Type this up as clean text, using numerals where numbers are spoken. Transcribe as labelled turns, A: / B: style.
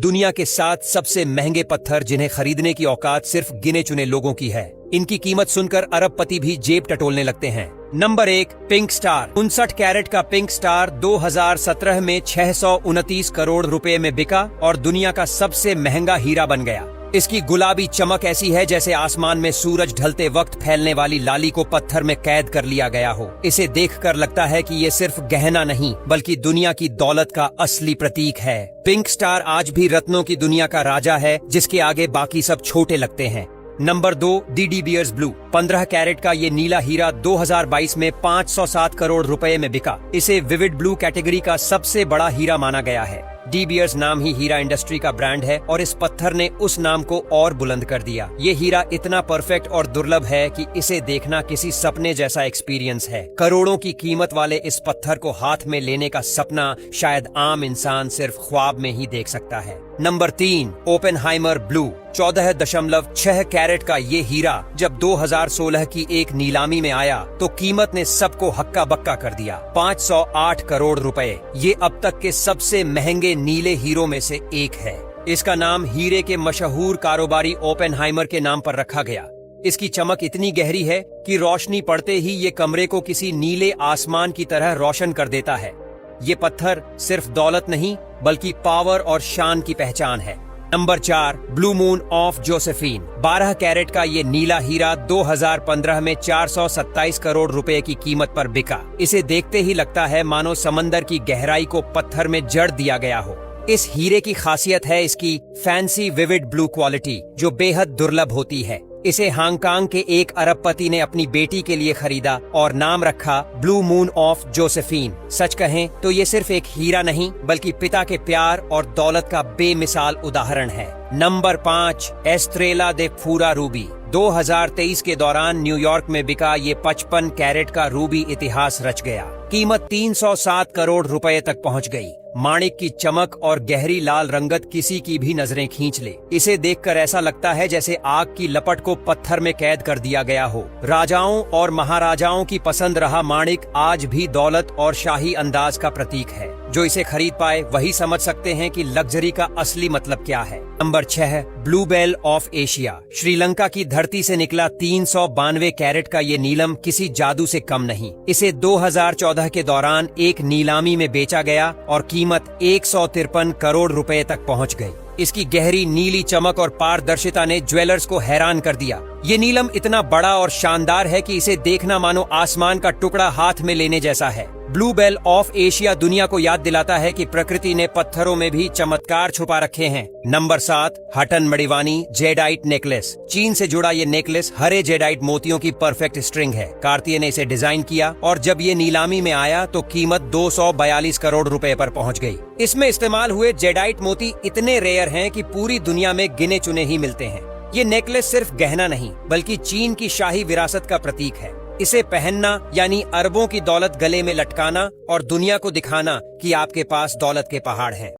A: दुनिया के 7 सबसे महंगे पत्थर जिन्हें खरीदने की औकात सिर्फ गिने चुने लोगों की है। इनकी कीमत सुनकर अरबपति भी जेब टटोलने लगते हैं। Number 1, pink star. 59 कैरेट का पिंक स्टार 2017 में 629 करोड़ रुपए में बिका और दुनिया का सबसे महंगा हीरा बन गया। इसकी गुलाबी चमक ऐसी है जैसे आसमान में सूरज ढलते वक्त फैलने वाली लाली को पत्थर में कैद कर लिया गया हो। इसे देखकर लगता है कि ये सिर्फ गहना नहीं बल्कि दुनिया की दौलत का असली प्रतीक है। पिंक स्टार आज भी रत्नों की दुनिया का राजा है, जिसके आगे बाकी सब छोटे लगते हैं। Number 2, De Beers blue. 15 carat का ये नीला हीरा 2022 में 507 करोड़ रुपए में बिका। इसे विविड ब्लू कैटेगरी का सबसे बड़ा हीरा माना गया है। डी बीयर्स नाम ही हीरा इंडस्ट्री का ब्रांड है और इस पत्थर ने उस नाम को और बुलंद कर दिया। ये हीरा इतना परफेक्ट और दुर्लभ है कि इसे देखना किसी सपने जैसा एक्सपीरियंस है। करोड़ों की कीमत वाले इस पत्थर को हाथ में लेने का सपना शायद आम इंसान सिर्फ ख्वाब में ही देख सकता है। Number 3, Oppenheimer blue. 14.6 कैरेट का ये हीरा जब 2016 की एक नीलामी में आया तो कीमत ने सबको हक्का बक्का कर दिया। 508 करोड़ रुपए। ये अब तक के सबसे महंगे नीले हीरों में से एक है। इसका नाम हीरे के मशहूर कारोबारी ओपेनहाइमर के नाम पर रखा गया। इसकी चमक इतनी गहरी है कि रोशनी पड़ते ही ये कमरे को किसी नीले आसमान की तरह रोशन कर देता है। ये पत्थर सिर्फ दौलत नहीं बल्कि पावर और शान की पहचान है। Number 4, blue moon of Josephine. 12 carat का ये नीला हीरा 2015 में 427 करोड़ रुपए की कीमत पर बिका। इसे देखते ही लगता है मानो समंदर की गहराई को पत्थर में जड़ दिया गया हो। इस हीरे की खासियत है इसकी फैंसी विविड ब्लू क्वालिटी, जो बेहद दुर्लभ होती है। इसे हांगकांग के एक अरबपति ने अपनी बेटी के लिए खरीदा और नाम रखा ब्लू मून ऑफ जोसेफिन। सच कहें तो ये सिर्फ एक हीरा नहीं बल्कि पिता के प्यार और दौलत का बेमिसाल उदाहरण है। नंबर 5, एस्ट्रेला दे फूरा रूबी। 2023 के दौरान न्यूयॉर्क में बिका ये 55 कैरेट का रूबी इतिहास रच गया। कीमत 307 करोड़ रुपए तक पहुंच गई। माणिक की चमक और गहरी लाल रंगत किसी की भी नजरें खींच ले। इसे देखकर ऐसा लगता है जैसे आग की लपट को पत्थर में कैद कर दिया गया हो। राजाओं और महाराजाओं की पसंद रहा माणिक आज भी दौलत और शाही अंदाज का प्रतीक है। जो इसे खरीद पाए वही समझ सकते हैं कि लग्जरी का असली मतलब क्या है। Number 6, blue belle of Asia. Sri Lanka की धरती से निकला 392 कैरेट का ये नीलम किसी जादू से कम नहीं। इसे 2014 के दौरान एक नीलामी में बेचा गया और कीमत 153 करोड़ रुपए तक पहुंच गई। इसकी गहरी नीली चमक और पारदर्शिता ने ज्वेलर्स को हैरान कर दिया। ये नीलम इतना बड़ा और शानदार है कि इसे देखना मानो आसमान का टुकड़ा हाथ में लेने जैसा है। ब्लू बेल ऑफ एशिया दुनिया को याद दिलाता है कि प्रकृति ने पत्थरों में भी चमत्कार छुपा रखे हैं। नंबर 7, हटन मणिवानी जेडाइट नेकलेस। चीन से जुड़ा ये नेकलेस हरे जेडाइट मोतियों की परफेक्ट स्ट्रिंग है। कार्तिय ने इसे डिजाइन किया और जब ये नीलामी में आया तो कीमत 242 करोड़ रुपए पर पहुंच गई। इसमें इस्तेमाल हुए जेडाइट मोती इतने रेयर हैं कि पूरी दुनिया में गिने चुने ही मिलते हैं। ये नेकलेस सिर्फ गहना नहीं बल्कि चीन की शाही विरासत का प्रतीक है। इसे पहनना यानी अरबों की दौलत गले में लटकाना और दुनिया को दिखाना कि आपके पास दौलत के पहाड़ हैं।